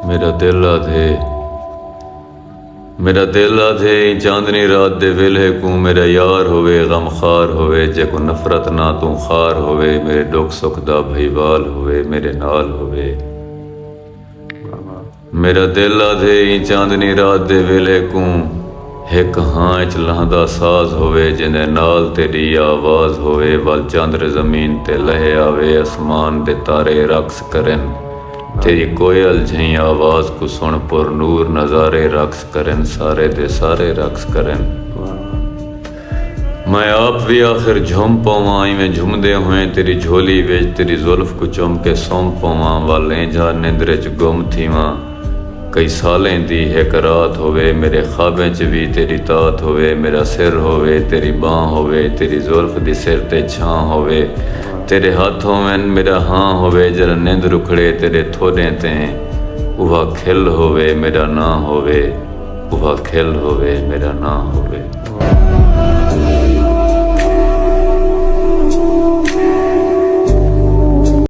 मेरा दिल आधे चांदनी रात दे वेले को मेरा यार होवे गमखार होवे जे को नफरत ना तू खार होवे मेरे दुख सुख दा भईवाल होवे मेरे नाल होवे। मेरा दिल आधे चांदनी रात दे वेले को एक हाँ च लहदा साज होवे जिंदे नाल तेरी आवाज़ होवे वल चंद्र जमीन ते लहे आवे आसमान दे तारे रक्स करन तेरी कोयल झई आवाज़ को सुन पुर नूर नज़ारे रक्स करन सारे दे सारे रक्स करन। मैं आप भी आखिर झुम पवां इवें झुमदे हुए तेरी झोली विच तेरी जुल्फ को चुम के सौंप पवां वाले जा निंद्रे च गुम थीवां कई सालें दी एक रात होवे मेरे ख्वाबें च भी तेरी तात होवे मेरा सिर होवे तेरी बाँ होवे तेरी जुल्फ दी सिर ते छां होवे तेरे हाथों में मेरा हाँ होवे जरा नींद रुखड़े तेरे थोड़े ते उहा खिल होवे मेरा ना होवे उहा खिल होवे मेरा ना होवे।